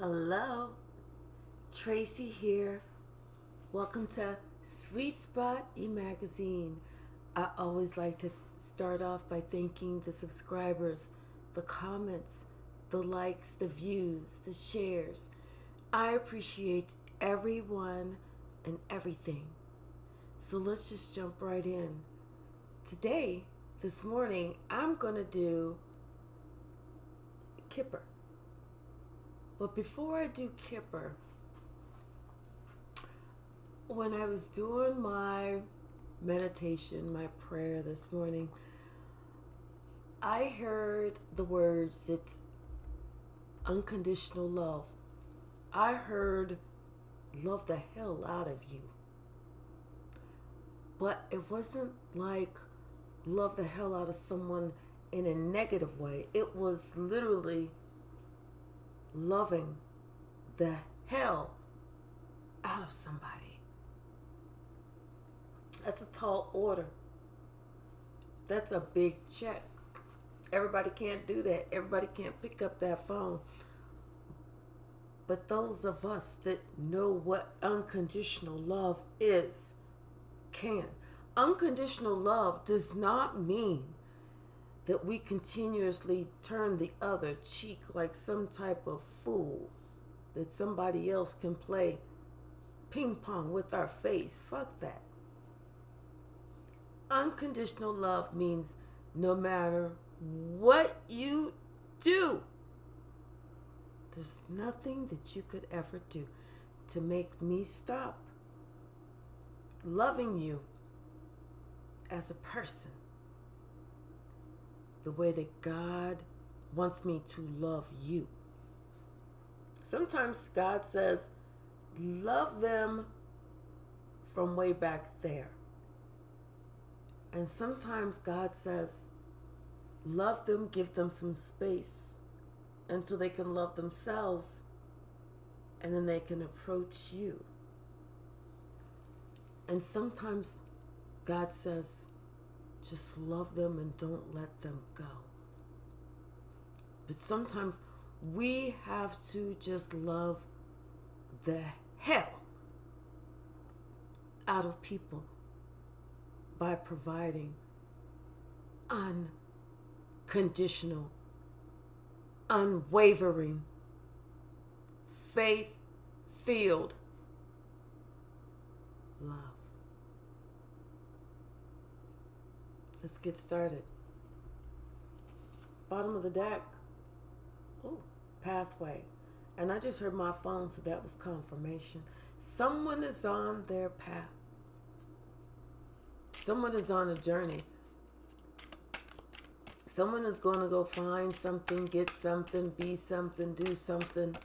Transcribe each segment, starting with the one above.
Hello, Tracy here. Welcome to Sweet Spot e-magazine. I always like to start off by thanking the subscribers, the comments, the likes, the views, the shares. I appreciate everyone and everything. So let's just jump right in. Today, this morning, I'm going to do Kippur. But before I do Kippur, when I was doing my meditation, my prayer this morning, I heard the words that unconditional love. I heard love the hell out of you. But it wasn't like love the hell out of someone in a negative way. It was literally loving the hell out of somebody. That's a tall order. That's a big check. Everybody can't do that. Everybody can't pick up that phone. But those of us that know what unconditional love is can. Unconditional love does not mean that we continuously turn the other cheek like some type of fool, that somebody else can play ping pong with our face. Fuck that. Unconditional love means no matter what you do, there's nothing that you could ever do to make me stop loving you as a person the way that God wants me to love you. Sometimes God says, love them from way back there. And sometimes God says, love them, give them some space until they can love themselves, and then they can approach you. And sometimes God says, just love them and don't let them go. But sometimes we have to just love the hell out of people by providing unconditional, unwavering, faith-filled love. Let's get started. Bottom of the deck. Oh, pathway. And I just heard my phone, so that was confirmation. Someone is on their path. Someone is on a journey. Someone is going to go find something, get something, be something, do something.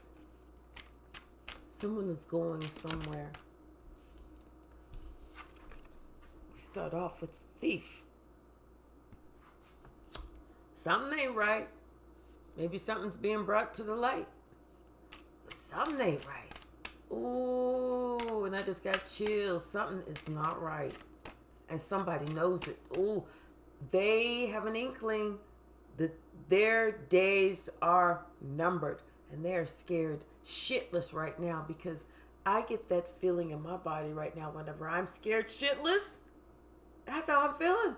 Someone is going somewhere. We start off with thief. Something ain't right. Maybe something's being brought to the light. But something ain't right. Ooh, and I just got chills. Something is not right. And somebody knows it. Ooh, they have an inkling that their days are numbered. And they're scared shitless right now, because I get that feeling in my body right now whenever I'm scared shitless. That's how I'm feeling.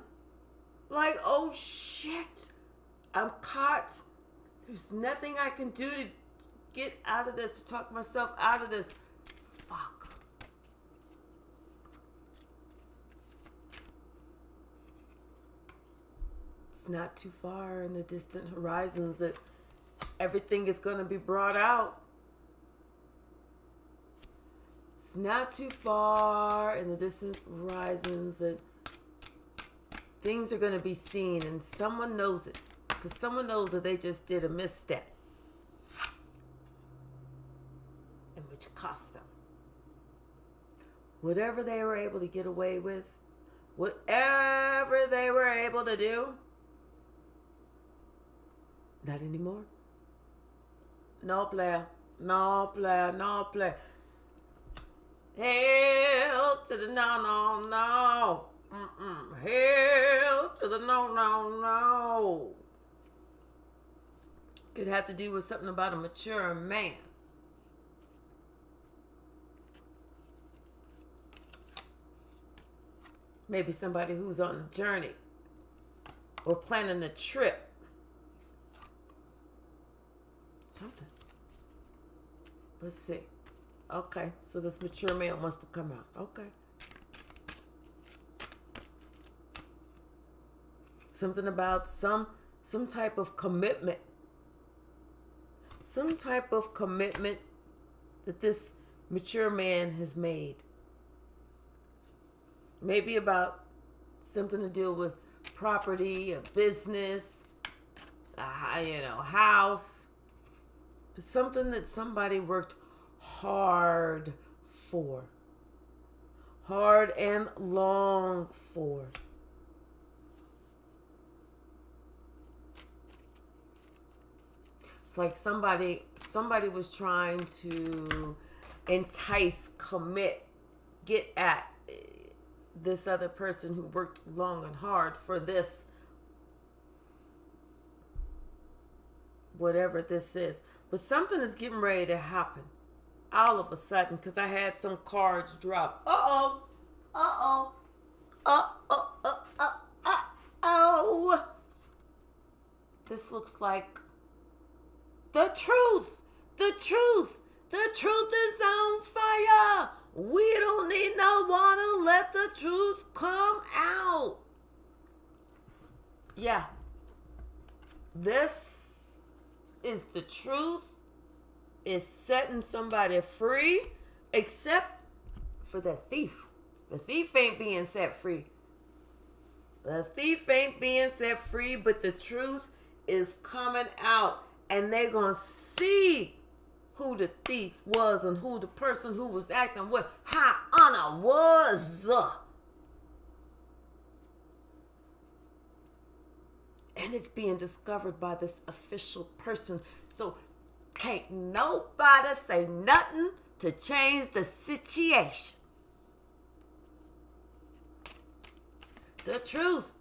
Like, oh shit. I'm caught. There's nothing I can do to get out of this, to talk myself out of this. Fuck. It's not too far in the distant horizons that everything is going to be brought out. It's not too far in the distant horizons that things are going to be seen, and someone knows it. Because someone knows that they just did a misstep, and which cost them. Whatever they were able to get away with, whatever they were able to do, not anymore. No player, no player, no player. Hell to the no, no, no. Hell to the no, no, no. Could have to do with something about a mature man. Maybe somebody who's on a journey or planning a trip. Something. Let's see. Okay, so this mature man wants to come out. Okay. Something about some type of commitment. Some type of commitment that this mature man has made. Maybe about something to deal with property, a business, house. But something that somebody worked hard for. Hard and long for. It's like somebody was trying to entice, commit, get at this other person who worked long and hard for this, whatever this is. But something is getting ready to happen all of a sudden, because I had some cards drop. Uh-oh. This looks like the truth. The truth is on fire. We don't need no one to let the truth come out. Yeah. This is the truth. It's setting somebody free, except for the thief. The thief ain't being set free. The thief ain't being set free, but the truth is coming out. And they're going to see who the thief was and who the person who was acting with high honor was. And it's being discovered by this official person. So can't nobody say nothing to change the situation. The truth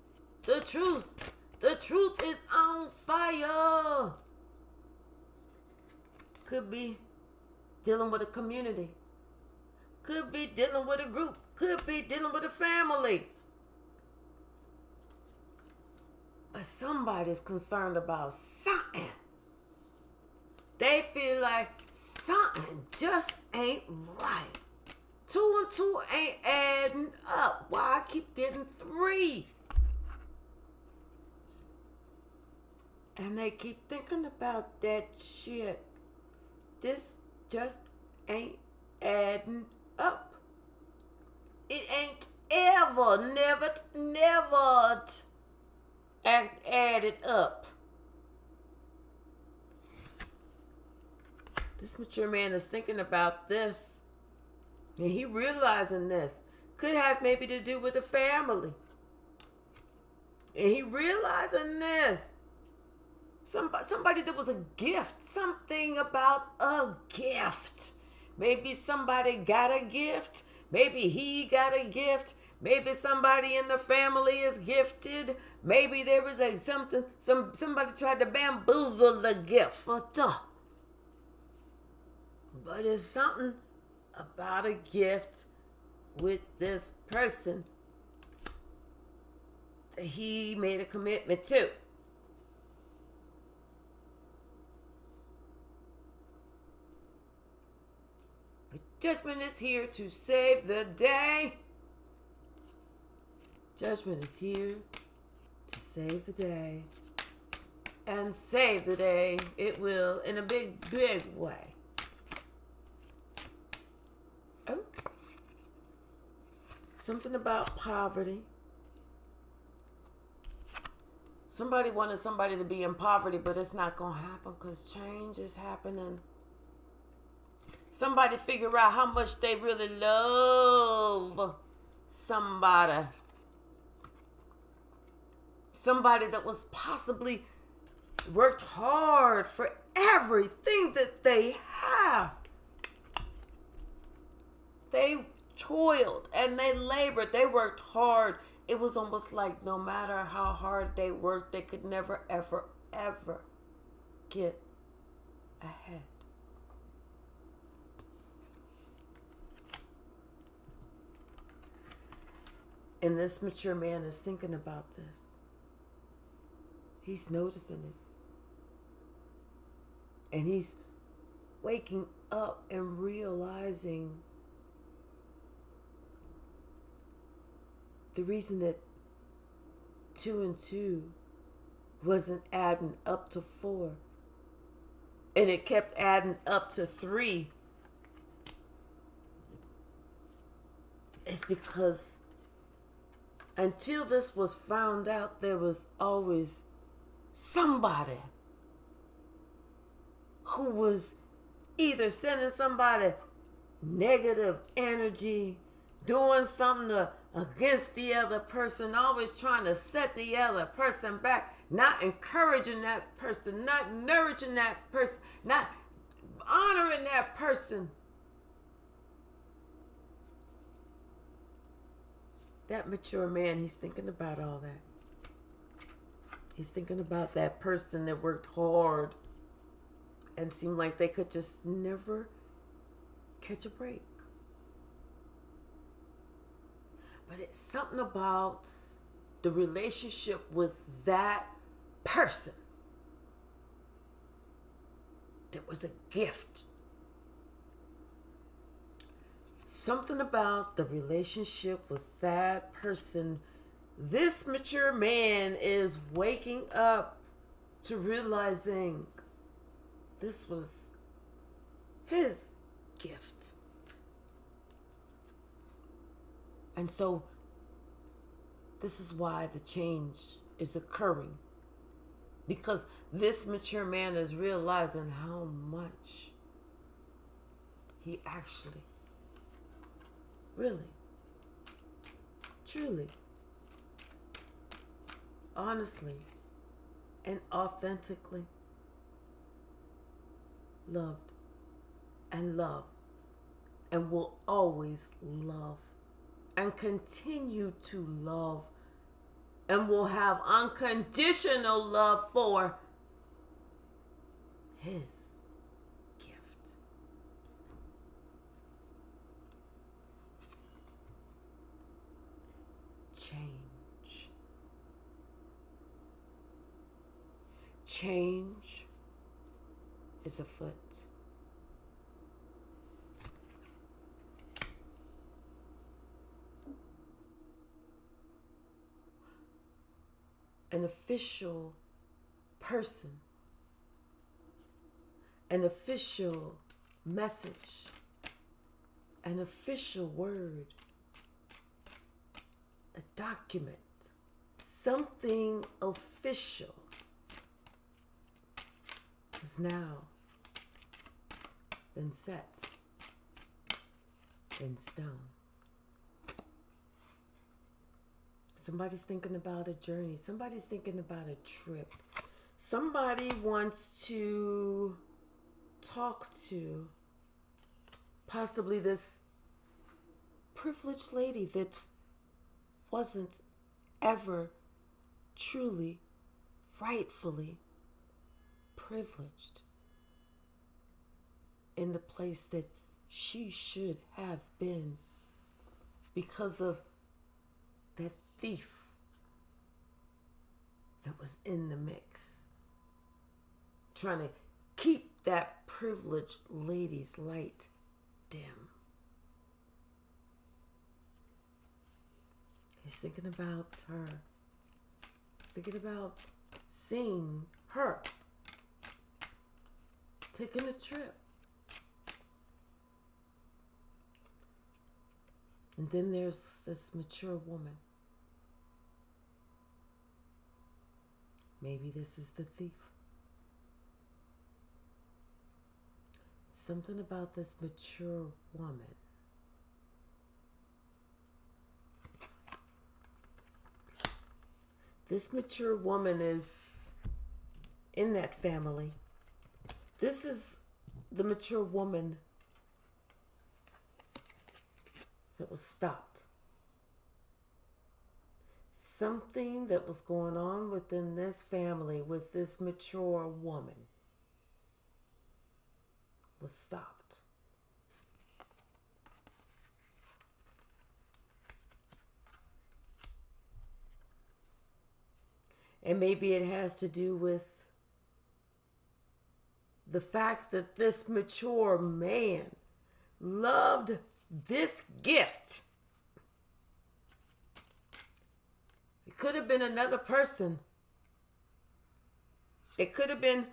is on fire. Could be dealing with a community. Could be dealing with a group. Could be dealing with a family. But somebody's concerned about something. They feel like something just ain't right. 2 and 2 ain't adding up. Why I keep getting 3? And they keep thinking about that shit. This just ain't adding up. It ain't ever, never added up. This mature man is thinking about this. And he realizing this. Could have maybe to do with the family. And he realizing this. Somebody that was a gift. Something about a gift. Maybe somebody got a gift. Maybe he got a gift. Maybe somebody in the family is gifted. Maybe there was somebody tried to bamboozle the gift. But it's something about a gift with this person that he made a commitment to. But judgment is here to save the day. Judgment is here to save the day. And save the day it will in a big, big way. Oh. Something about poverty. Somebody wanted somebody to be in poverty, but it's not going to happen because change is happening. Somebody figure out how much they really love somebody. Somebody that was possibly worked hard for everything that they have. They toiled and they labored. They worked hard. It was almost like no matter how hard they worked, they could never, ever, ever get ahead. And this mature man is thinking about this. He's noticing it. And he's waking up and realizing the reason that 2 and 2 wasn't adding up to 4, and it kept adding up to 3, is because until this was found out, there was always somebody who was either sending somebody negative energy, doing something against the other person, always trying to set the other person back, not encouraging that person, not nourishing that person, not honoring that person. That mature man, he's thinking about all that. He's thinking about that person that worked hard and seemed like they could just never catch a break. But it's something about the relationship with that person that was a gift. Something about the relationship with that person. This mature man is waking up to realizing this was his gift. And so this is why the change is occurring. Because this mature man is realizing how much he actually, really, truly, honestly, and authentically loved and loves and will always love and continue to love and will have unconditional love for his gift. Change. Change is afoot. An official person, an official message, an official word, a document, something official has now been set in stone. Somebody's thinking about a journey. Somebody's thinking about a trip. Somebody wants to talk to possibly this privileged lady that wasn't ever truly, rightfully privileged in the place that she should have been because of that thief that was in the mix, trying to keep that privileged lady's light dim. He's thinking about her. He's thinking about seeing her, taking a trip. And then there's this mature woman. Maybe this is the thief. Something about this mature woman. This mature woman is in that family. This is the mature woman that was stopped. Something that was going on within this family with this mature woman was stopped. And maybe it has to do with the fact that this mature man loved this gift. It could have been another person. It could have been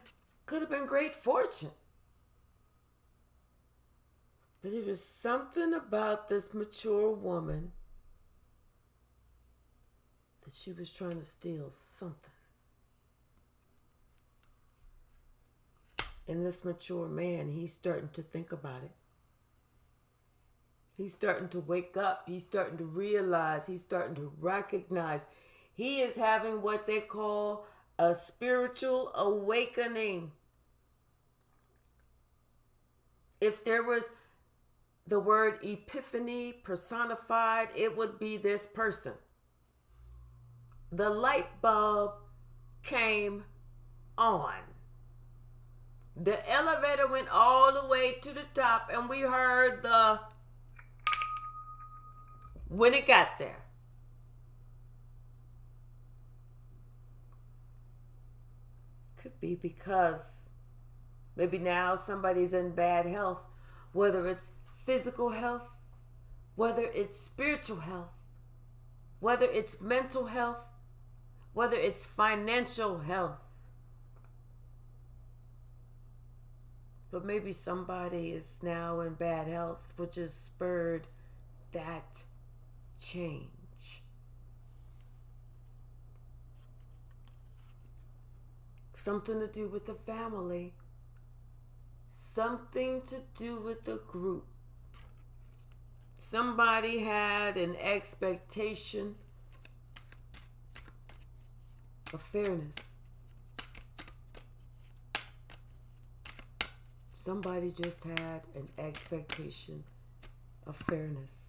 great fortune. But it was something about this mature woman that she was trying to steal something. And this mature man, he's starting to think about it. He's starting to wake up. He's starting to realize. He's starting to recognize. He is having what they call a spiritual awakening. If there was the word epiphany personified, it would be this person. The light bulb came on. The elevator went all the way to the top, and we heard when it got there. Could be because maybe now somebody's in bad health, whether it's physical health, whether it's spiritual health, whether it's mental health, whether it's financial health. But maybe somebody is now in bad health, which has spurred that change. Something to do with the family. Something to do with the group. Somebody had an expectation of fairness. Somebody just had an expectation of fairness.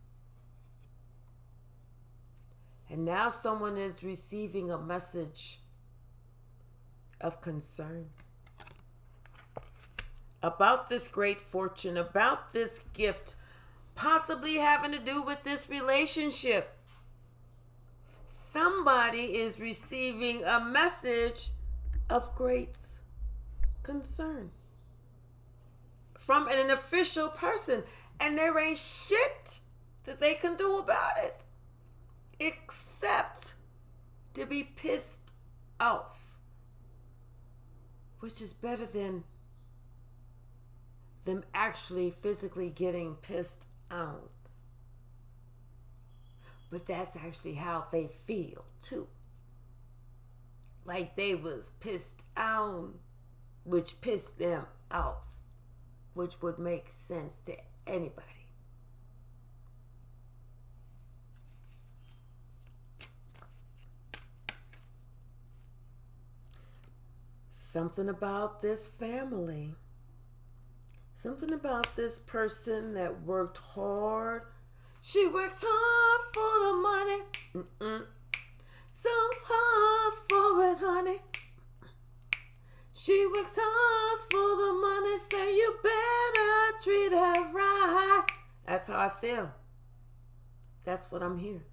And now someone is receiving a message of concern about this great fortune, about this gift, possibly having to do with this relationship. Somebody is receiving a message of great concern from an official person, and there ain't shit that they can do about it except to be pissed off, which is better than them actually physically getting pissed out. But that's actually how they feel too, like they was pissed out, which pissed them off, which would make sense to anybody. Something about this family. Something about this person that worked hard. She works hard for the money. So hard for it, honey. She works hard for the money, so you better treat her right. That's how I feel. That's what I'm hearing.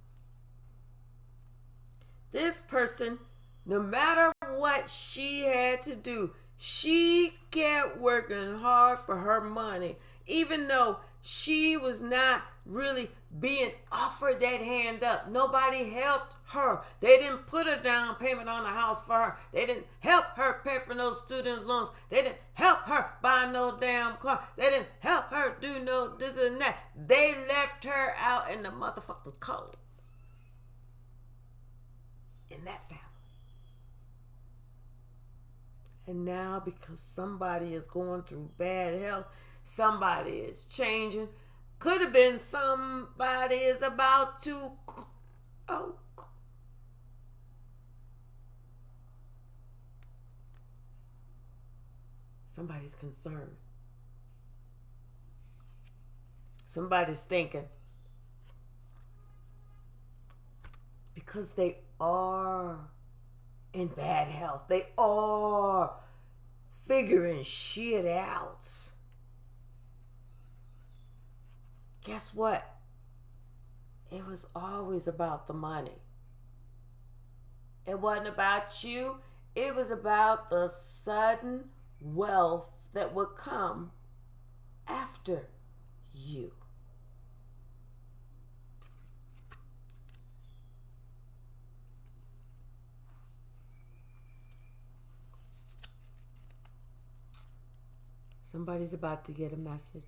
This person, no matter what she had to do, she kept working hard for her money, even though she was not really being offered that hand up. Nobody helped her. They didn't put a down payment on the house for her. They didn't help her pay for no student loans. They didn't help her buy no damn car. They didn't help her do no this and that. They left her out in the motherfucking cold. In that family. And now because somebody is going through bad health, somebody is changing. Could have been somebody is about to somebody's concerned. Somebody's thinking. Because they are in bad health. They are figuring shit out. Guess what? It was always about the money. It wasn't about you. It was about the sudden wealth that would come after you. Somebody's about to get a message.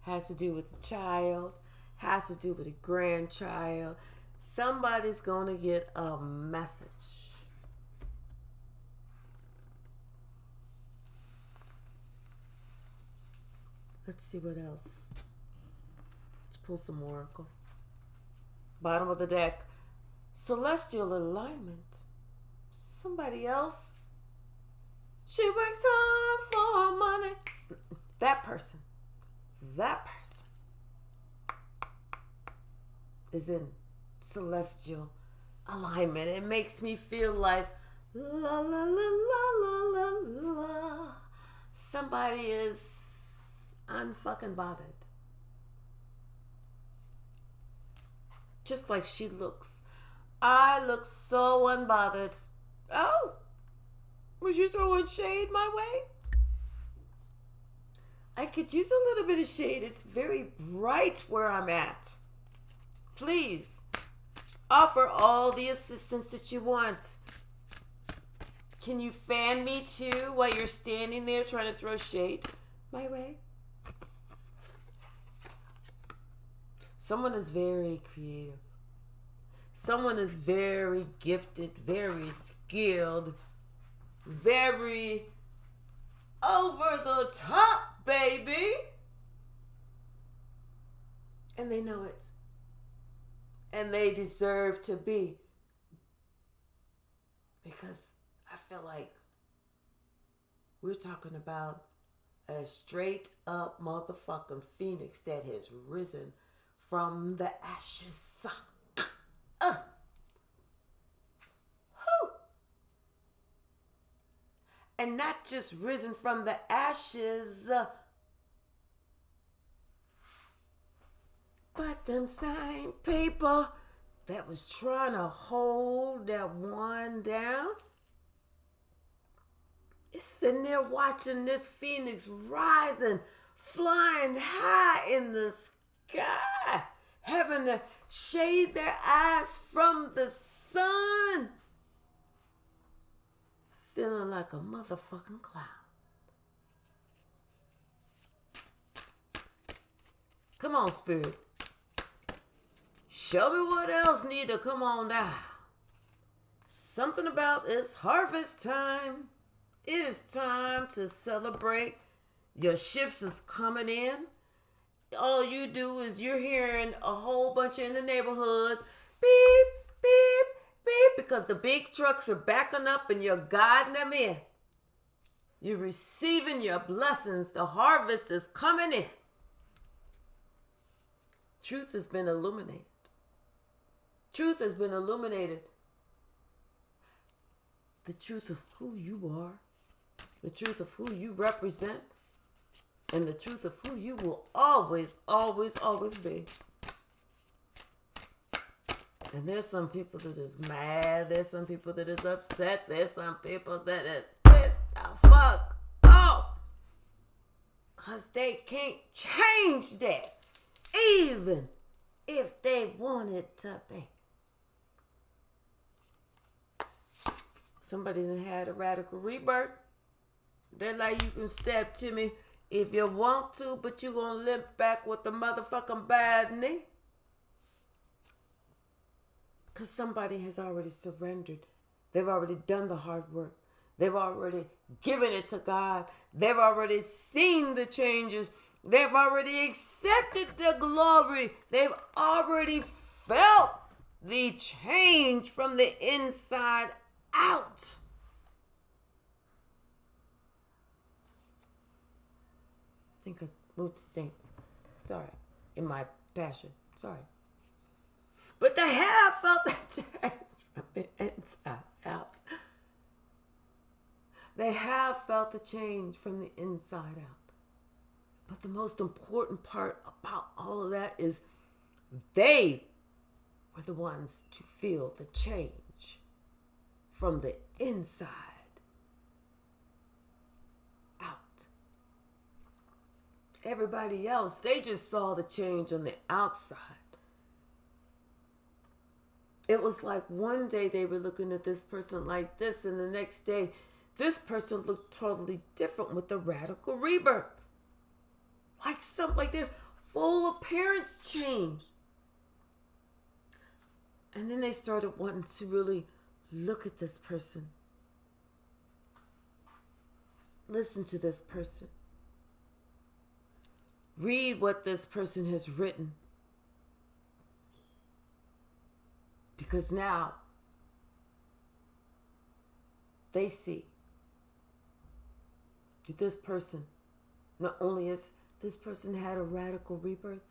Has to do with a child, has to do with a grandchild. Somebody's going to get a message. Let's see what else. Let's pull some oracle. Bottom of the deck. Celestial alignment. Somebody else. She works hard for money. That person is in celestial alignment. It makes me feel like la la la la la la la. Somebody is unfucking bothered. Just like she looks. I look so unbothered. Oh, was you throwing shade my way? I could use a little bit of shade. It's very bright where I'm at. Please, offer all the assistance that you want. Can you fan me too while you're standing there trying to throw shade my way? Someone is very creative. Someone is very gifted, very skilled, very over the top, baby. And they know it. And they deserve to be. Because I feel like we're talking about a straight up motherfucking phoenix that has risen from the ashes. And not just risen from the ashes, but them same people that was trying to hold that one down is sitting there watching this phoenix rising, flying high in the sky, having to shade their eyes from the sun, feeling like a motherfucking clown. Come on, Spirit. Show me what else need to come on down. Something about it's harvest time. It is time to celebrate. Your shifts is coming in. All you do is you're hearing a whole bunch in the neighborhoods. Beep, beep, beep. Because the big trucks are backing up and you're guiding them in. You're receiving your blessings. The harvest is coming in. Truth has been illuminated. Truth has been illuminated. The truth of who you are. The truth of who you represent. And the truth of who you will always, always, always be. And there's some people that is mad. There's some people that is upset. There's some people that is pissed the fuck off. Because they can't change that. Even if they wanted to be. Somebody that had a radical rebirth. They're like, you can step to me if you want to, but you're going to limp back with the motherfucking bad knee. Because somebody has already surrendered. They've already done the hard work. They've already given it to God. They've already seen the changes. They've already accepted the glory. They've already felt the change from the inside out. I think I moved the thing. Sorry. In my passion. Sorry. But they have felt that change from the inside out. They have felt the change from the inside out. But the most important part about all of that is they were the ones to feel the change from the inside out. Everybody else, they just saw the change on the outside. It was like one day they were looking at this person like this, and the next day, this person looked totally different with the radical rebirth. Like their full appearance changed. And then they started wanting to really look at this person. Listen to this person. Read what this person has written. Because now they see that this person, not only is this person had a radical rebirth,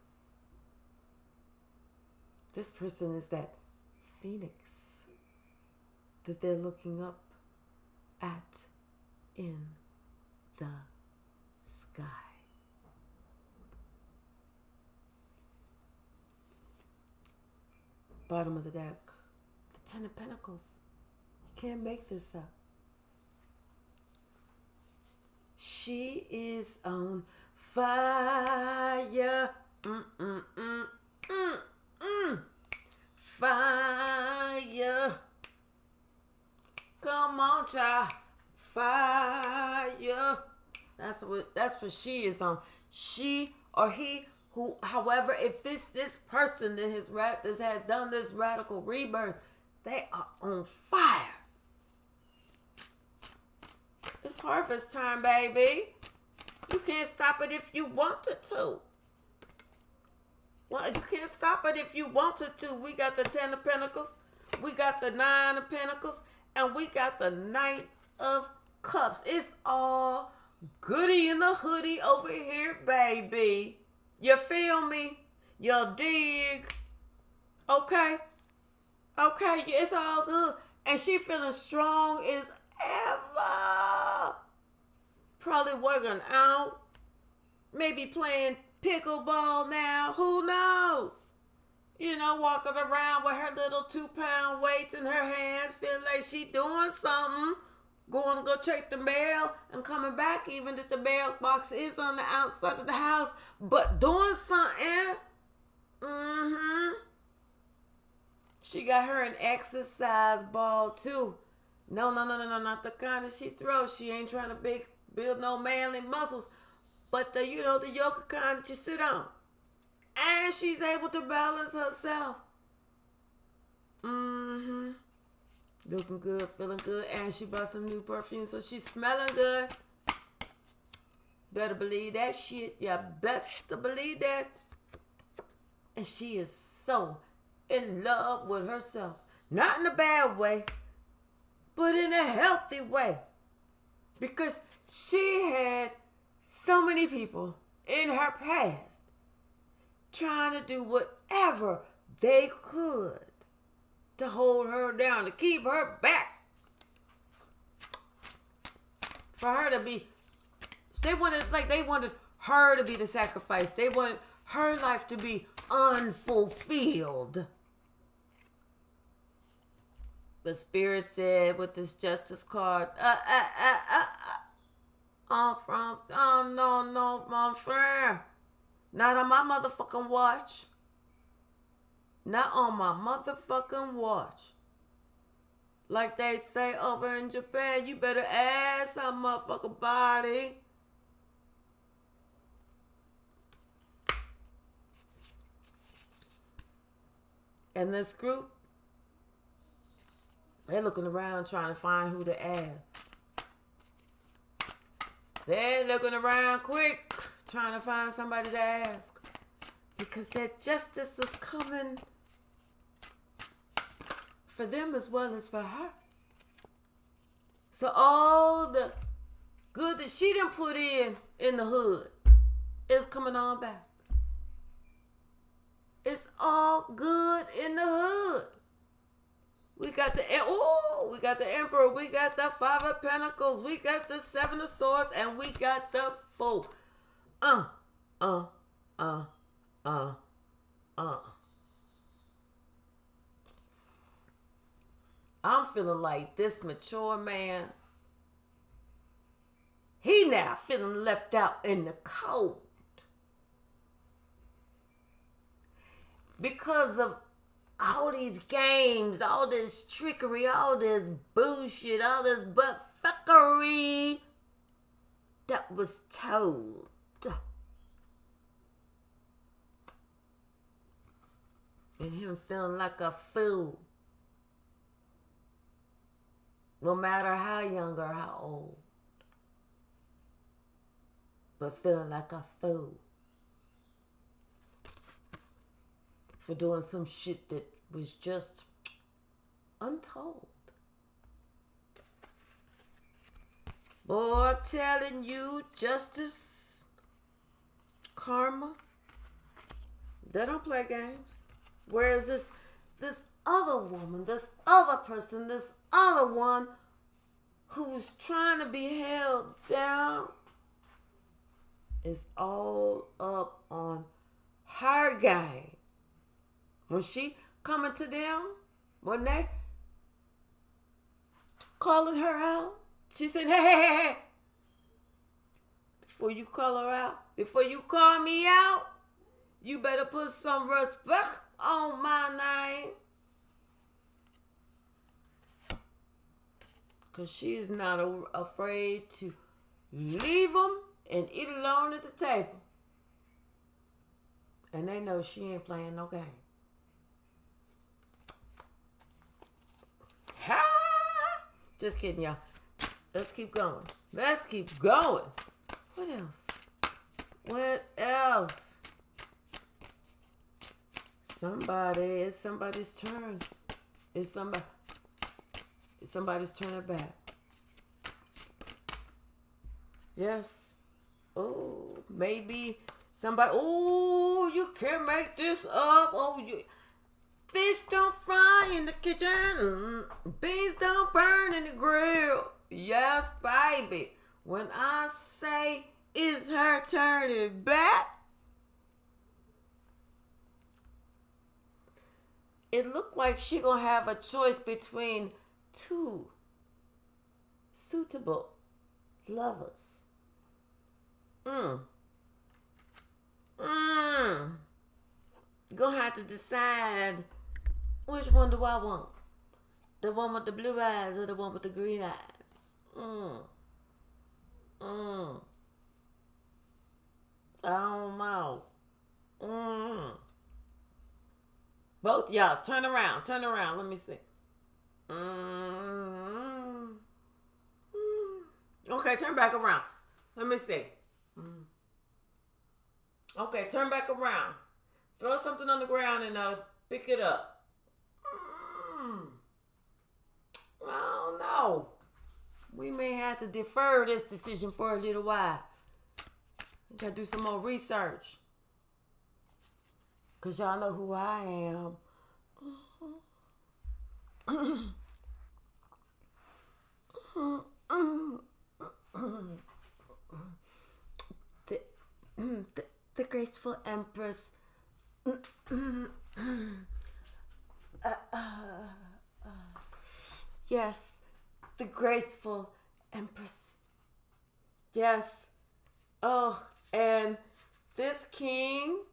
this person is that phoenix that they're looking up at in the sky. Bottom of the deck, the Ten of Pentacles. You can't make this up. She is on fire. Fire. Come on, child. Fire. That's what she is on. She or he, who, however, if it's this person that has done this radical rebirth, they are on fire. It's harvest time, baby. You can't stop it if you wanted to. Well, you can't stop it if you wanted to. We got the Ten of Pentacles, we got the Nine of Pentacles, and we got the Knight of Cups. It's all goody in the hoodie over here, baby. You feel me? You dig? Okay? Okay, it's all good. And she feeling strong as ever. Probably working out. Maybe playing pickleball now. Who knows? You know, walking around with her little 2-pound weights in her hands, feeling like she doing something. Going to go check the mail and coming back, even if the mailbox is on the outside of the house, but doing something. She got her an exercise ball too. No, not the kind that she throws. She ain't trying to build no manly muscles, but the yoga kind that you sit on. And she's able to balance herself. Looking good, feeling good, and she bought some new perfume, so she's smelling good. Better believe that shit. Yeah, best to believe that. And she is so in love with herself. Not in a bad way, but in a healthy way. Because she had so many people in her past trying to do whatever they could to hold her down, to keep her back. For her to be, they wanted her to be the sacrifice. They wanted her life to be unfulfilled. The Spirit said with this Justice card, no, my friend. Not on my motherfucking watch. Not on my motherfucking watch. Like they say over in Japan, you better ask some motherfucking body. And this group, they're looking around trying to find who to ask. They're looking around quick, trying to find somebody to ask. Because that justice is coming for them as well as for her. So all the good that she done put in the hood is coming on back. It's all good in the hood. We got the Emperor, we got the Five of Pentacles, we got the Seven of Swords, and we got the Four. I'm feeling like this mature man, he now feeling left out in the cold. Because of all these games, all this trickery, all this bullshit, all this buttfuckery that was told. And him feeling like a fool. No matter how young or how old. But feeling like a fool. For doing some shit that was just untold. Boy, I'm telling you, justice, karma, they don't play games. Whereas this other woman, this other person, this other one who's trying to be held down is all up on her game. When she coming to them, when they calling her out, she said, hey. Before you call her out, before you call me out, you better put some respect on my name. Because she is not afraid to leave them and eat alone at the table. And they know she ain't playing no game. Ha! Just kidding, y'all. Let's keep going. Let's keep going. What else? What else? It's somebody's turn. It's somebody's turn it back. Yes. Oh, maybe somebody. Oh, you can't make this up. Oh, you. Fish don't fry in the kitchen. Beans don't burn in the grill. Yes, baby. When I say it's her turning back, it looked like she gonna have a choice between two suitable lovers. Gonna have to decide, which one do I want? The one with the blue eyes or the one with the green eyes? I don't know. Both y'all, turn around. Let me see. Okay, turn back around. Let me see. Okay, turn back around. Throw something on the ground and pick it up. I don't know. We may have to defer this decision for a little while. We gotta do some more research. Because y'all know who I am. The graceful empress. Yes, the graceful empress. Yes. Oh, and this king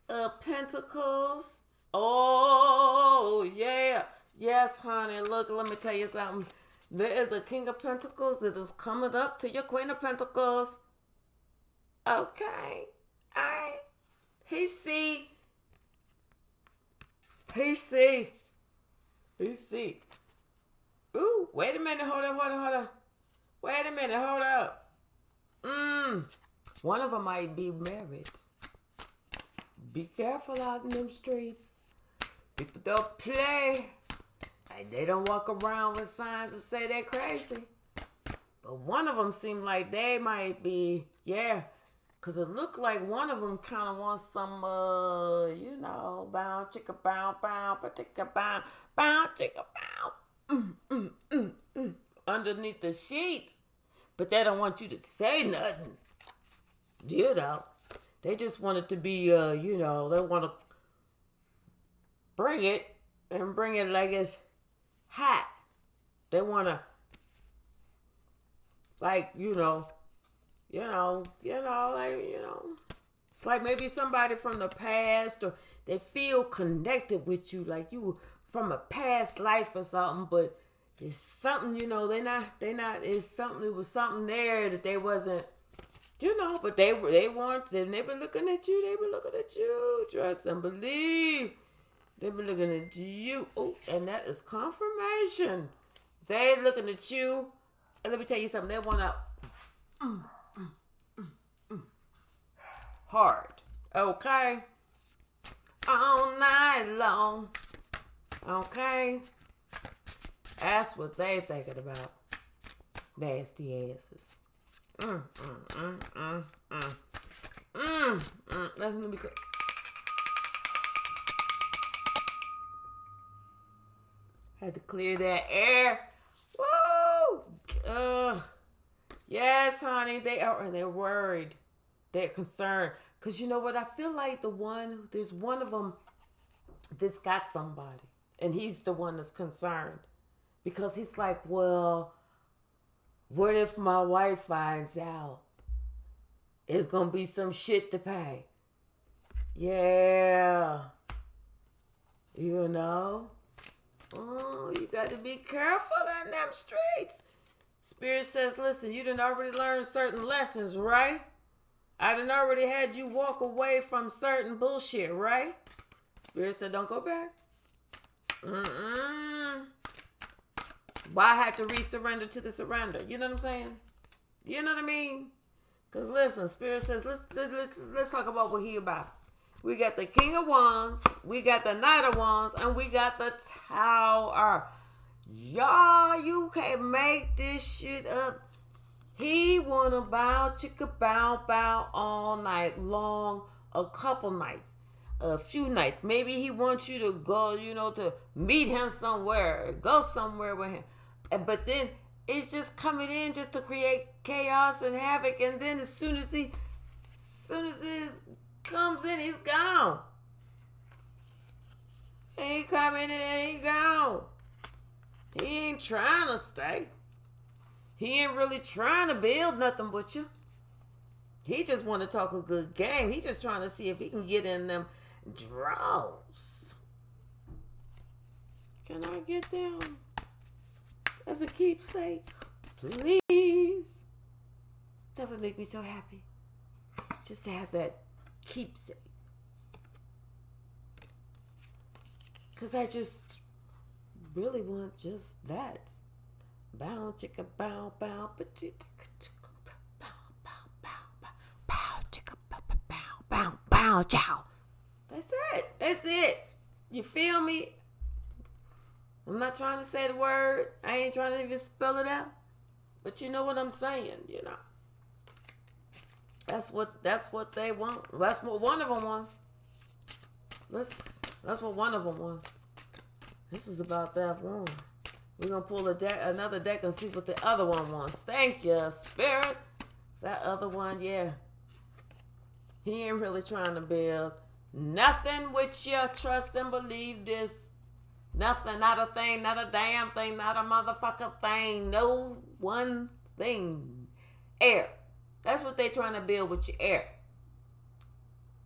of pentacles. Oh, yeah. Yes, honey. Look, let me tell you something. There is a king of pentacles that is coming up to your queen of pentacles. Okay. All right. He see. Ooh, wait a minute. Hold up. Wait a minute. Hold up. One of them might be married. Be careful out in them streets. People don't play. And they don't walk around with signs that say they're crazy. But one of them seemed like they might be, yeah. Because it looked like one of them kind of wants some, bow, chicka, bow, chicka, bow, chicka, bow. Underneath the sheets. But they don't want you to say nothing. They just want it to be, they want to bring it like it's hot. They want to, like, it's like maybe somebody from the past, or they feel connected with you, like you were from a past life or something, but it's something, it was something there that they wasn't, but they weren't, and they've been looking at you, trust and believe. They've been looking at you. Oh, and that is confirmation. They looking at you. And let me tell you something. They want to hard. Okay? All night long. Okay? That's what they thinking about. Nasty asses. Let me go. Had to clear that air. Woo! Yes, honey. They're worried. They're concerned. Because you know what? I feel like there's one of them that's got somebody. And he's the one that's concerned. Because he's like, well, what if my wife finds out? It's going to be some shit to pay. Yeah. Oh, you got to be careful in them streets. Spirit says, listen, you done already learned certain lessons, right? I done already had you walk away from certain bullshit, right? Spirit said, don't go back. Why I had to re-surrender to the surrender? You know what I'm saying? You know what I mean? Because listen, Spirit says, let's talk about what he about. We got the King of Wands, we got the Knight of Wands, and we got the Tower. Y'all, you can't make this shit up. He wanna bow, chicka bow all night long, a couple nights, a few nights. Maybe he wants you to go, to meet him somewhere, go somewhere with him. But then it's just coming in just to create chaos and havoc. And then as soon as he comes in, he's gone. He coming in and he gone. He ain't trying to stay. He ain't really trying to build nothing with you. He just want to talk a good game. He just trying to see if he can get in them draws. Can I get them as a keepsake? Please. That would make me so happy. Just to have that keepsake. Because I just really want just that. Bow, chicka, bow, bow, bow, chow. That's it. You feel me? I'm not trying to say the word. I ain't trying to even spell it out. But you know what I'm saying, That's what they want. That's what one of them wants. That's what one of them wants. This is about that one. We're going to pull another deck and see what the other one wants. Thank you, Spirit. That other one, yeah. He ain't really trying to build nothing with you. Trust and believe this. Nothing, not a thing, not a damn thing, not a motherfucker thing. No one thing. Air. That's what they trying to build with your air.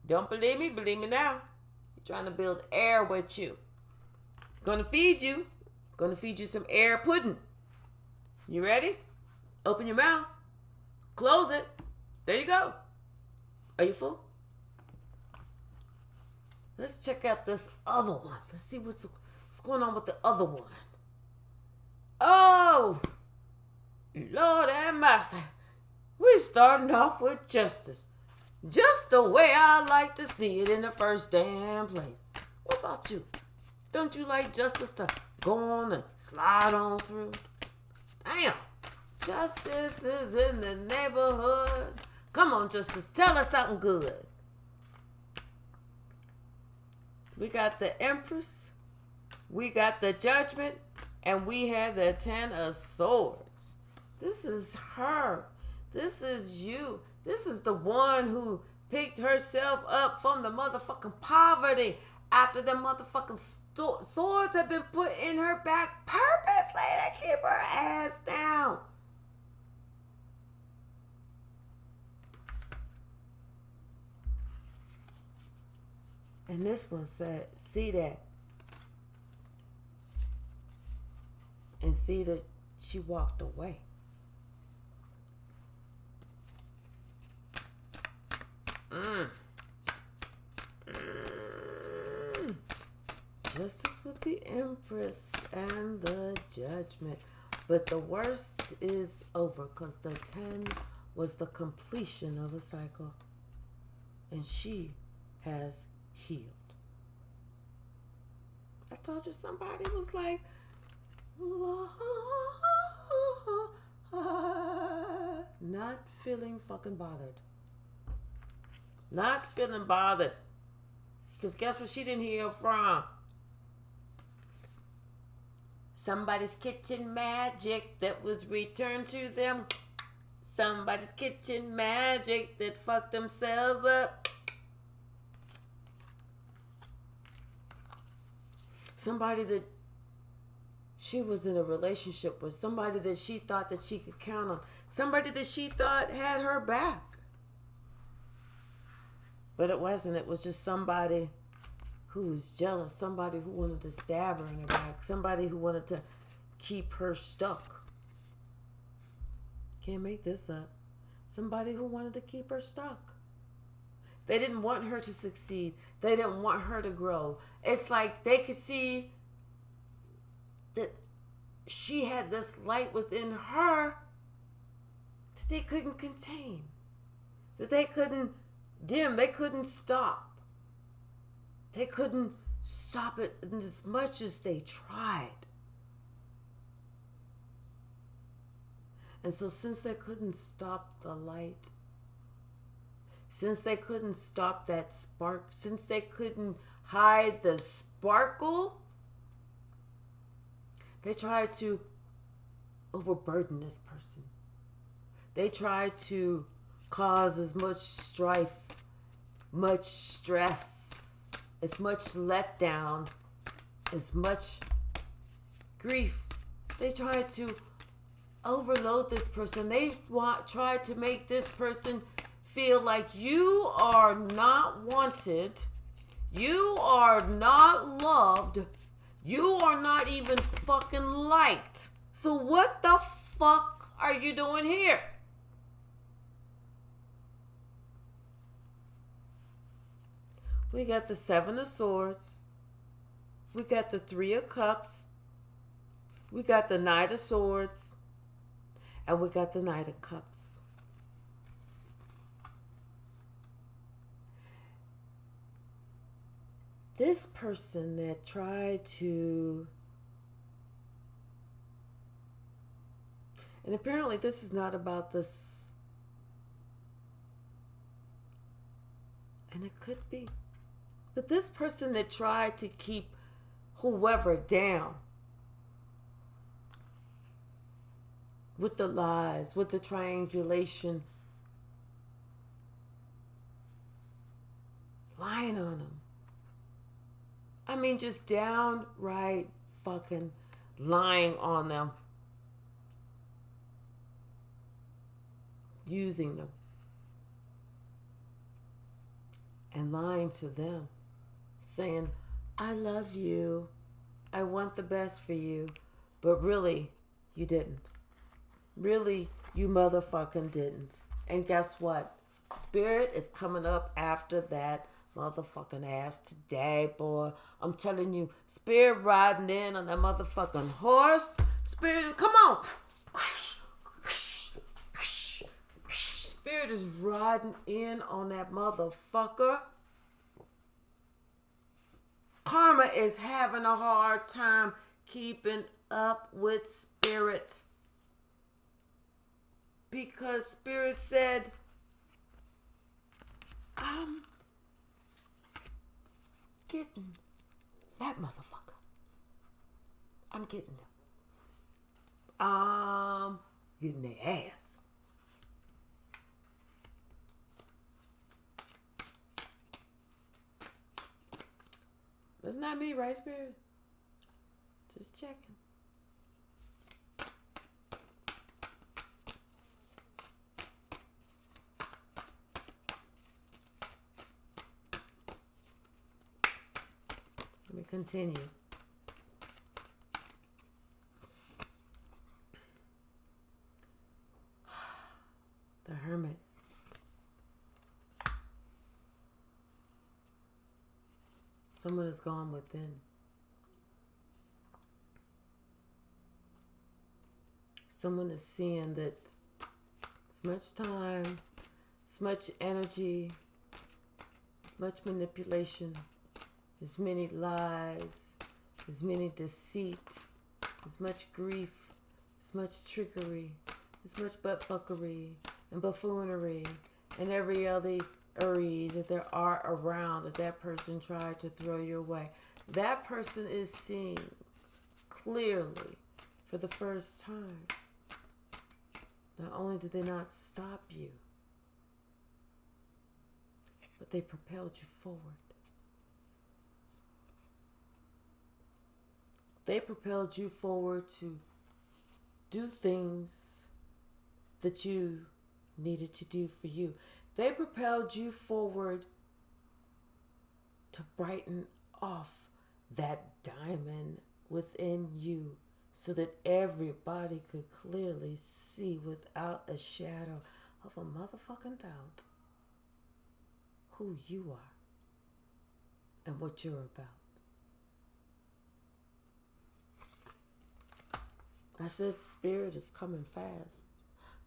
Don't believe me? Believe me now. He's trying to build air with you. Gonna feed you. Gonna feed you some air pudding. You ready? Open your mouth. Close it. There you go. Are you full? Let's check out this other one. Let's see what's going on with the other one. Oh, Lord have mercy. We're starting off with justice. Just the way I like to see it in the first damn place. What about you? Don't you like justice to go on and slide on through? Damn. Justice is in the neighborhood. Come on, Justice. Tell us something good. We got the Empress. We got the Judgment. And we have the Ten of Swords. This is her. This is you. This is the one who picked herself up from the motherfucking poverty after the motherfucking swords have been put in her back purposely to keep her ass down. And this one said, see that. And see that she walked away. Justice with the Empress and the Judgment. But the worst is over because the 10 was the completion of a cycle. And she has healed. I told you somebody was like, not feeling fucking bothered. Not feeling bothered. Because guess what she didn't hear from? Somebody's kitchen magic that was returned to them. Somebody's kitchen magic that fucked themselves up. Somebody that she was in a relationship with. Somebody that she thought that she could count on. Somebody that she thought had her back. But it wasn't. It was just somebody who was jealous. Somebody who wanted to stab her in her back. Somebody who wanted to keep her stuck. Can't make this up. Somebody who wanted to keep her stuck. They didn't want her to succeed. They didn't want her to grow. It's like they could see that she had this light within her that they couldn't contain. That they couldn't dim. They couldn't stop. They couldn't stop it as much as they tried. And so since they couldn't stop the light, since they couldn't stop that spark, since they couldn't hide the sparkle, they tried to overburden this person. They tried to cause as much strife, much stress, as much letdown, as much grief. They tried to overload this person. They tried to make this person feel like you are not wanted, you are not loved, you are not even fucking liked. So what the fuck are you doing here? We got the 7 of Swords. We got the 3 of Cups. We got the Knight of Swords. And we got the Knight of Cups. This person that tried to... And apparently this is not about this. And it could be. But this person that tried to keep whoever down with the lies, with the triangulation, lying on them. I mean, just downright fucking lying on them. Using them. And lying to them. Saying, I love you. I want the best for you. But really, you didn't. Really, you motherfucking didn't. And guess what? Spirit is coming up after that motherfucking ass today, boy. I'm telling you, Spirit riding in on that motherfucking horse. Spirit, come on. Spirit is riding in on that motherfucker. Karma is having a hard time keeping up with Spirit. Because Spirit said, I'm getting that motherfucker. I'm getting them. I'm getting their ass. That's not me, right, Spirit? Just checking. Let me continue. The Hermit. Someone has gone within. Someone is seeing that as much time, as much energy, as much manipulation, as many lies, as many deceit, as much grief, as much trickery, as much buttfuckery and buffoonery and every other that there are around that person tried to throw your way. That person is seeing clearly for the first time. Not only did they not stop you, but they propelled you forward. They propelled you forward to do things that you needed to do for you. They propelled you forward to brighten off that diamond within you so that everybody could clearly see without a shadow of a motherfucking doubt who you are and what you're about. I said Spirit is coming fast.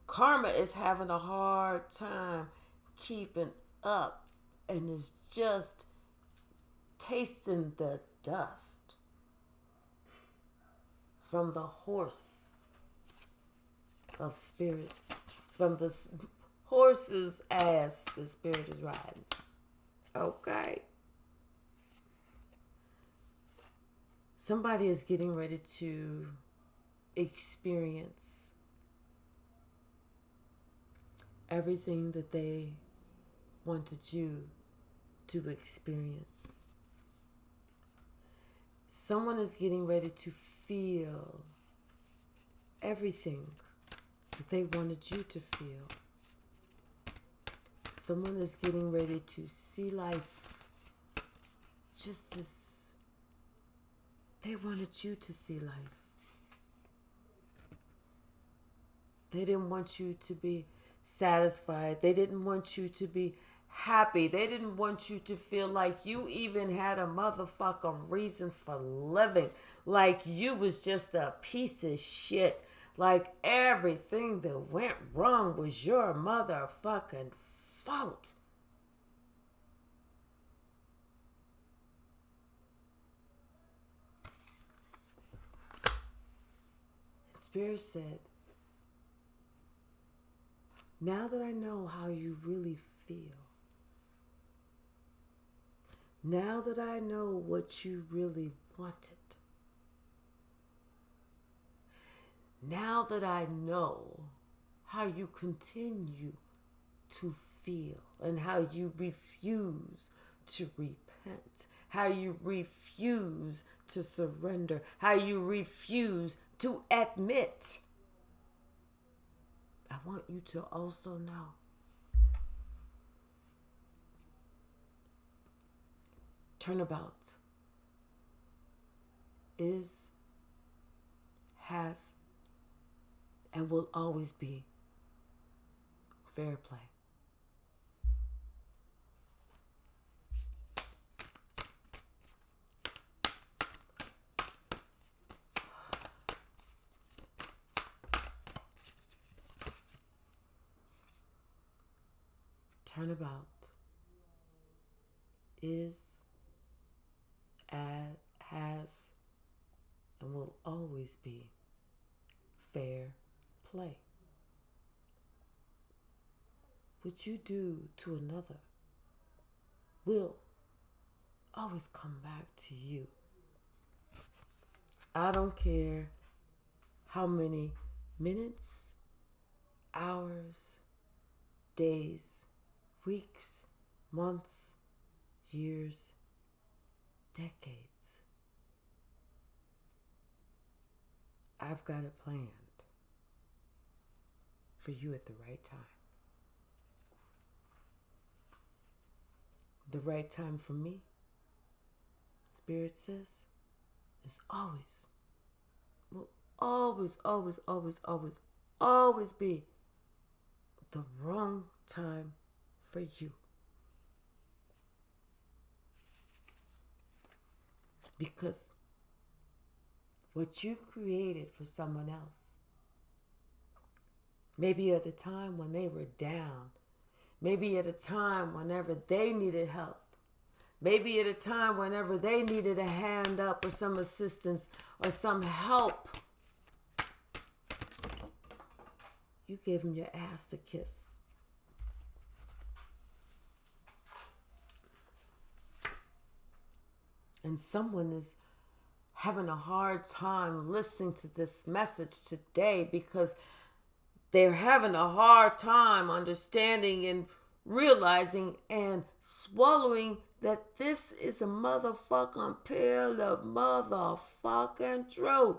Karma is having a hard time keeping up and is just tasting the dust from the horse of spirits, from the horse's ass the Spirit is riding. Okay. Somebody is getting ready to experience everything that they wanted you to experience. Someone is getting ready to feel everything that they wanted you to feel. Someone is getting ready to see life just as they wanted you to see life. They didn't want you to be satisfied. They didn't want you to be happy. They didn't want you to feel like you even had a motherfucking reason for living. Like you was just a piece of shit. Like everything that went wrong was your motherfucking fault. Spirit said, now that I know how you really feel, now that I know what you really wanted, now that I know how you continue to feel and how you refuse to repent, how you refuse to surrender, how you refuse to admit, I want you to also know turnabout is, has, and will always be fair play. Turnabout is, has, and will always be fair play. What you do to another will always come back to you. I don't care how many minutes, hours, days, weeks, months, years decades. I've got it planned for you at the right time. The right time for me, Spirit says, is always, will always, always, always, always, always be the wrong time for you. Because what you created for someone else, maybe at the time when they were down, maybe at a time whenever they needed help, maybe at a time whenever they needed a hand up or some assistance or some help, you gave them your ass to kiss. And someone is having a hard time listening to this message today because they're having a hard time understanding and realizing and swallowing that this is a motherfucking pill of motherfucking truth.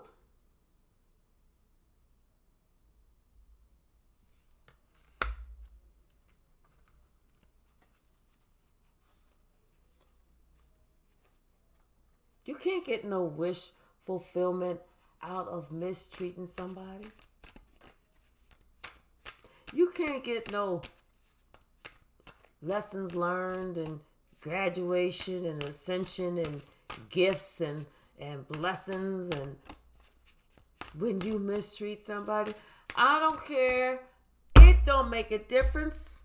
You can't get no wish fulfillment out of mistreating somebody. You can't get no lessons learned and graduation and ascension and gifts and blessings and when you mistreat somebody. I don't care. It don't make a difference.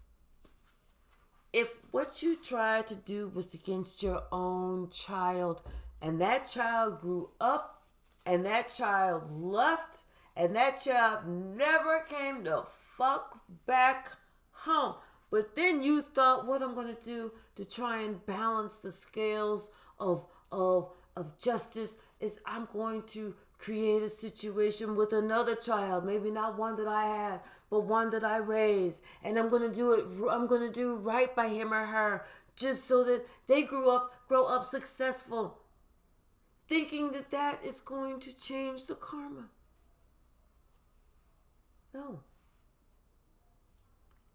If what you tried to do was against your own child, and that child grew up, and that child left, and that child never came the fuck back home. But then you thought, what I'm going to do to try and balance the scales of justice is I'm going to create a situation with another child, maybe not one that I had, but one that I raised, and I'm going to do right by him or her, just so that they grow up successful, thinking that that is going to change the karma. No.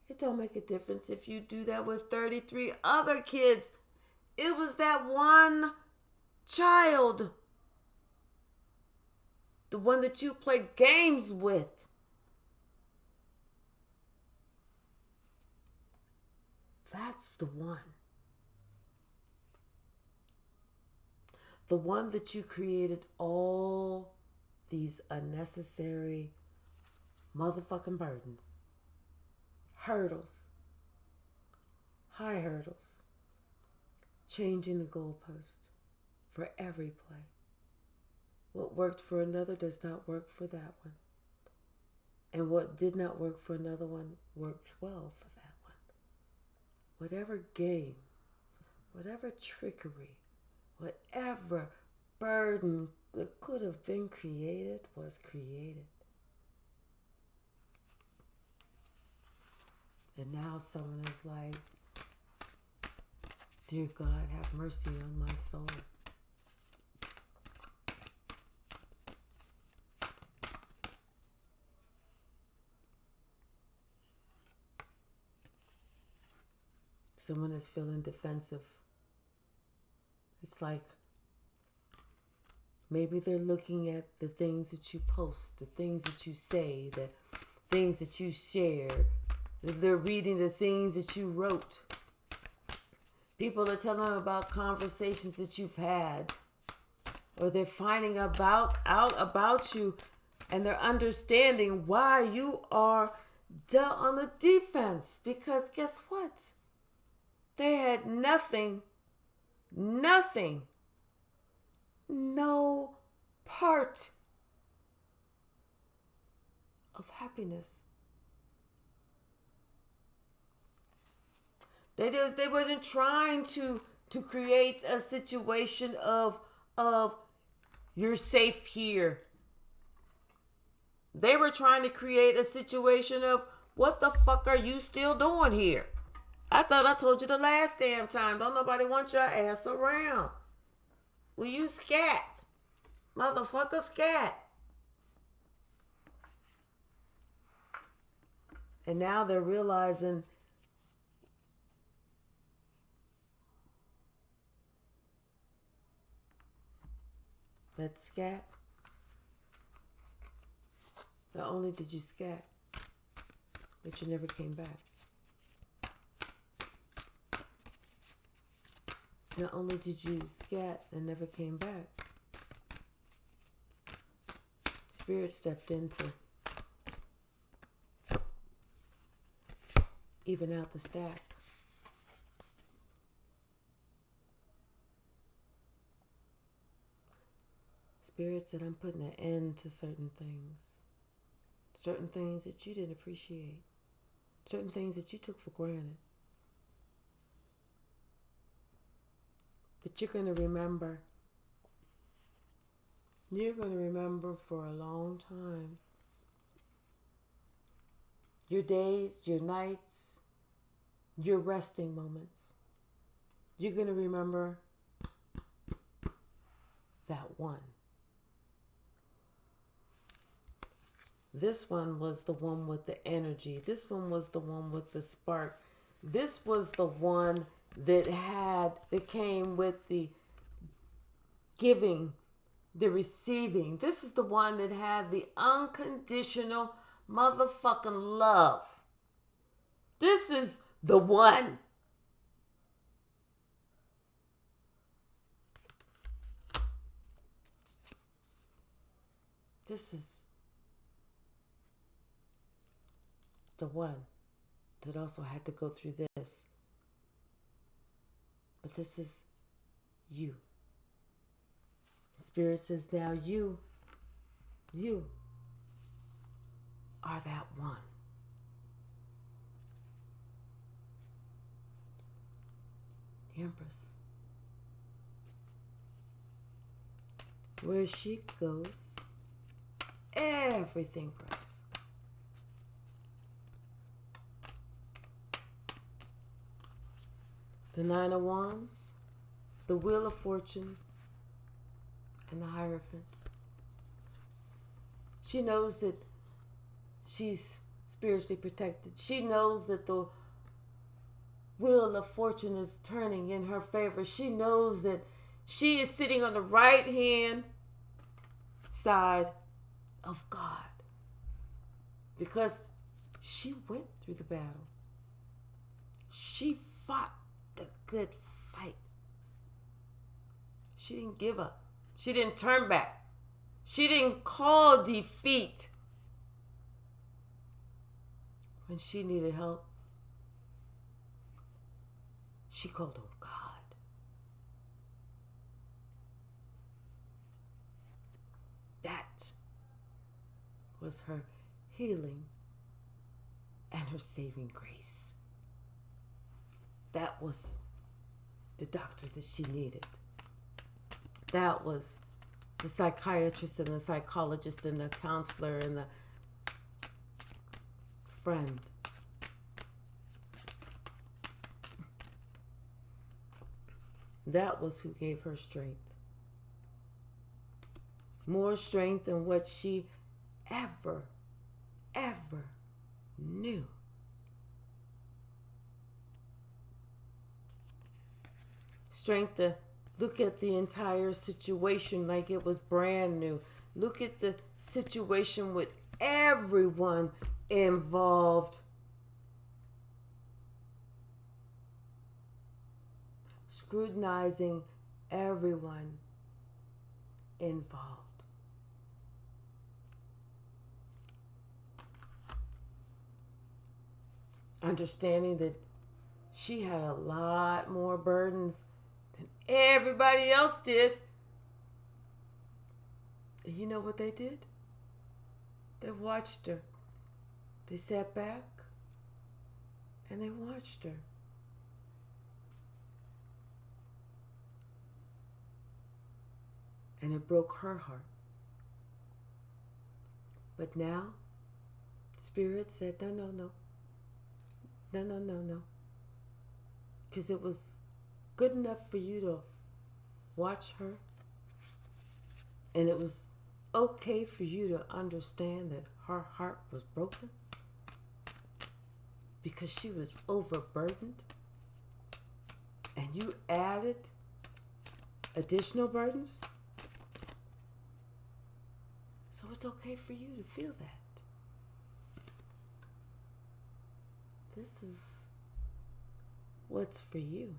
It don't make a difference if you do that with 33 other kids. It was that one child, the one that you played games with. That's the one. The one that you created all these unnecessary motherfucking burdens, hurdles, high hurdles, changing the goalpost for every play. What worked for another does not work for that one. And what did not work for another one worked well for that one. Whatever game, whatever trickery, whatever burden that could have been created was created. And now someone is like, dear God, have mercy on my soul. Someone is feeling defensive. It's like maybe they're looking at the things that you post, the things that you say, the things that you share. They're reading the things that you wrote. People are telling them about conversations that you've had. Or they're finding out about you, and they're understanding why you are on the defense. Because guess what? They had nothing, no part of happiness. They wasn't trying to create a situation of you're safe here. They were trying to create a situation of what the fuck are you still doing here? I thought I told you the last damn time. Don't nobody want your ass around. Well, you scat. Motherfucker scat. And now they're realizing that scat, not only did you scat, but you never came back. Not only did you scat and never came back, Spirit stepped in to even out the stack. Spirit said, I'm putting an end to certain things. Certain things that you didn't appreciate. Certain things that you took for granted. But you're going to remember. You're going to remember for a long time. Your days, your nights, your resting moments. You're going to remember that one. This one was the one with the energy. This one was the one with the spark. This was the one that came with the giving, the receiving. This is the one that had the unconditional motherfucking love. This is the one. This is the one that also had to go through this. But this is you. Spirit says now you are that one. The Empress. Where she goes, everything grows. The Nine of Wands, the Wheel of Fortune, and the Hierophant. She knows that she's spiritually protected. She knows that the Wheel of Fortune is turning in her favor. She knows that she is sitting on the right hand side of God. Because she went through the battle. She fought the good fight. She didn't give up. She didn't turn back. She didn't call defeat. When she needed help, she called on God. That was her healing and her saving grace. That was the doctor that she needed. That was the psychiatrist and the psychologist and the counselor and the friend. That was who gave her strength. More strength than what she ever knew. Strength to look at the entire situation like it was brand new. Look at the situation with everyone involved. Scrutinizing everyone involved. Understanding that she had a lot more burdens than everybody else did. And you know what they did? They watched her. They sat back and they watched her. And it broke her heart. But now, Spirit said, no. Because it was good enough for you to watch her And it was okay for you to understand that her heart was broken because she was overburdened, and you added additional burdens. So it's okay for you to feel that. This is what's for you.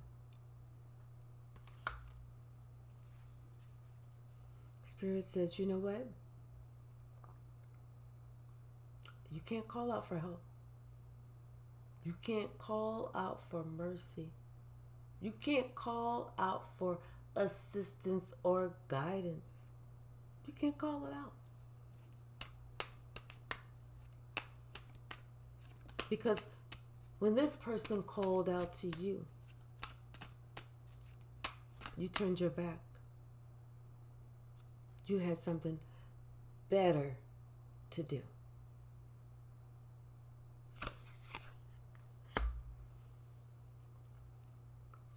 Spirit says, you know what? You can't call out for help. You can't call out for mercy. You can't call out for assistance or guidance. You can't call it out. Because when this person called out to you, you turned your back. You had something better to do.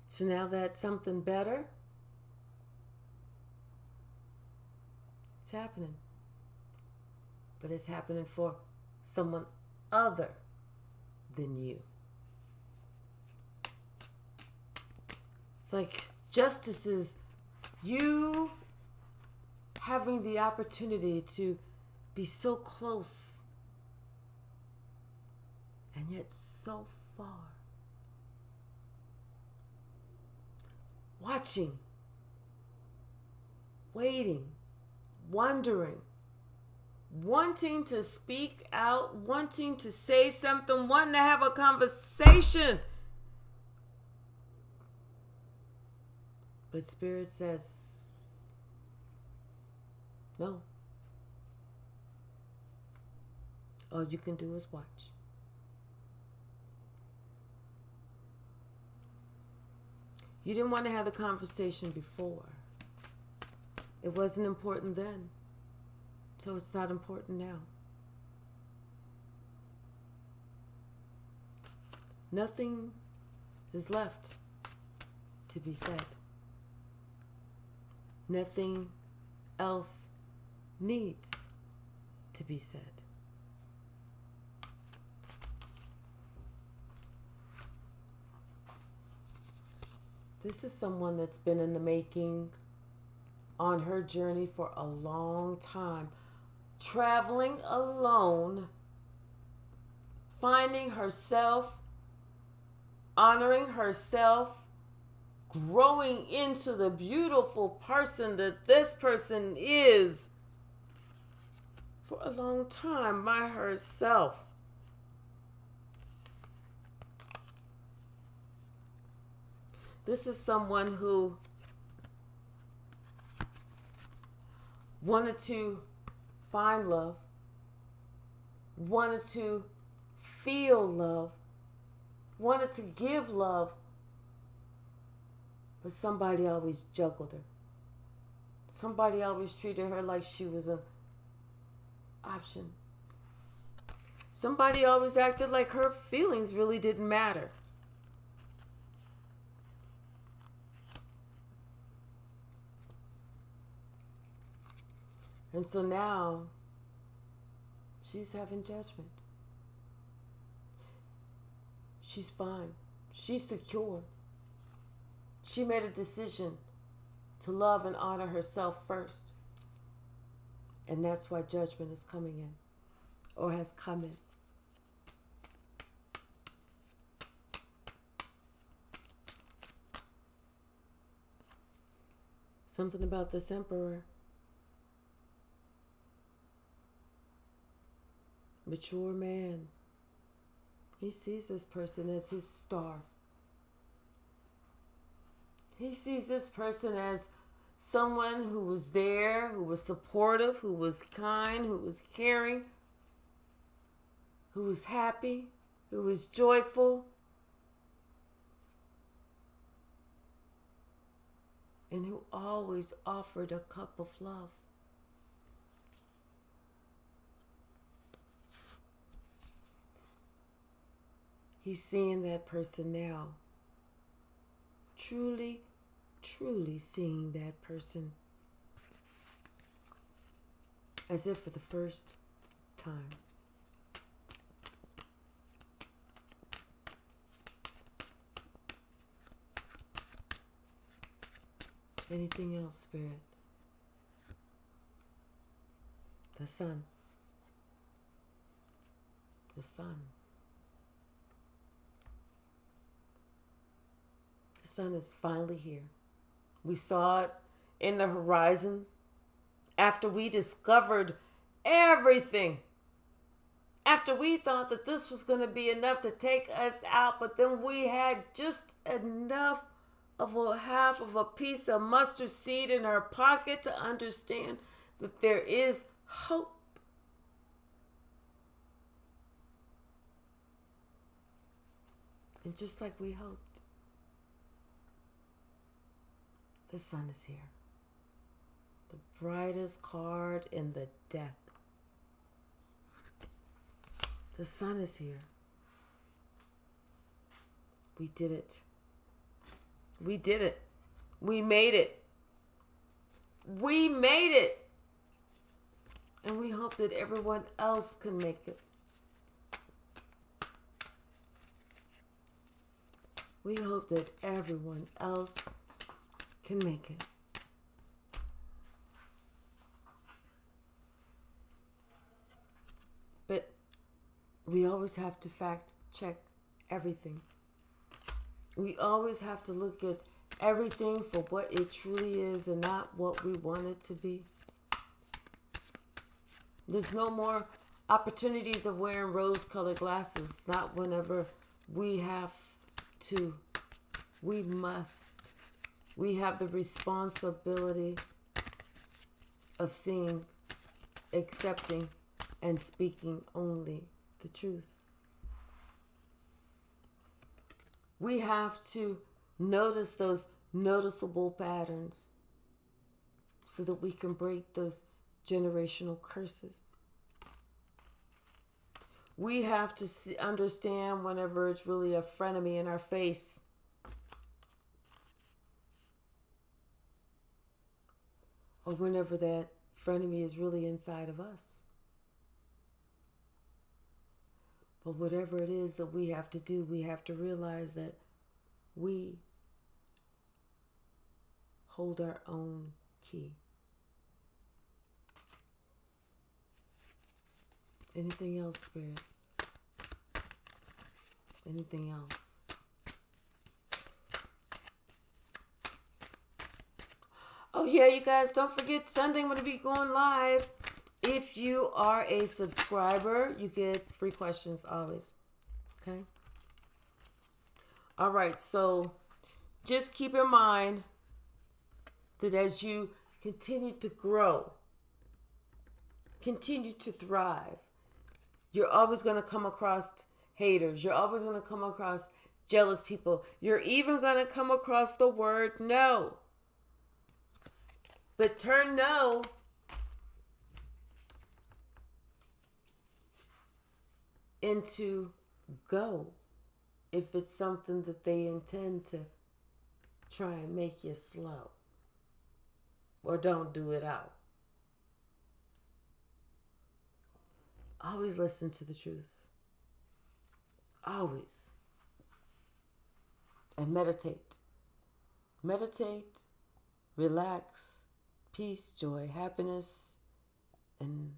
So now that something better, it's happening. But it's happening for someone other than you. It's like justice is you having the opportunity to be so close and yet so far. Watching, waiting, wondering, wanting to speak out, wanting to say something, wanting to have a conversation. But Spirit says, no. All you can do is watch. You didn't want to have the conversation before. It wasn't important then. So it's not important now. Nothing is left to be said. Nothing else needs to be said. This is someone that's been in the making on her journey for a long time, traveling alone, finding herself, honoring herself, growing into the beautiful person that this person is for a long time by herself. This is someone who wanted to find love, wanted to feel love, wanted to give love, but somebody always juggled her. Somebody always treated her like she was an option. Somebody always acted like her feelings really didn't matter. And so now, she's having judgment. She's fine. She's secure. She made a decision to love and honor herself first. And that's why judgment is coming in, or has come in. Something about this emperor. Mature man. He sees this person as his star. He sees this person as someone who was there, who was supportive, who was kind, who was caring, who was happy, who was joyful, and who always offered a cup of love. He's seeing that person now. Truly, truly seeing that person. as if for the first time. Anything else, Spirit? The sun. The sun. The sun is finally here. We saw it in the horizons after we discovered everything. After we thought that this was going to be enough to take us out, but then we had just enough of a half of a piece of mustard seed in our pocket to understand that there is hope. And just like we hoped, the sun is here. The brightest card in the deck. The sun is here. We did it. We did it. We made it. We made it. And we hope that everyone else can make it. We hope that everyone else can make it. But we always have to fact check everything. We always have to look at everything for what it truly is and not what we want it to be. There's no more opportunities of wearing rose-colored glasses. Not whenever we have to. We must. We have the responsibility of seeing, accepting, and speaking only the truth. We have to notice those noticeable patterns so that we can break those generational curses. We have to understand whenever it's really a frenemy in our face. Or whenever that frenemy is really inside of us. But whatever it is that we have to do, we have to realize that we hold our own key. Anything else, Spirit? Anything else? Oh yeah, you guys, don't forget Sunday I'm going to be going live. If you are a subscriber, you get free questions always. Okay? All right, so just keep in mind that as you continue to grow, continue to thrive, you're always going to come across haters. You're always going to come across jealous people. You're even going to come across the word no. But turn no into go if it's something that they intend to try and make you slow or don't do it out. Always listen to the truth. Always. And meditate. Meditate, relax, peace, joy, happiness, and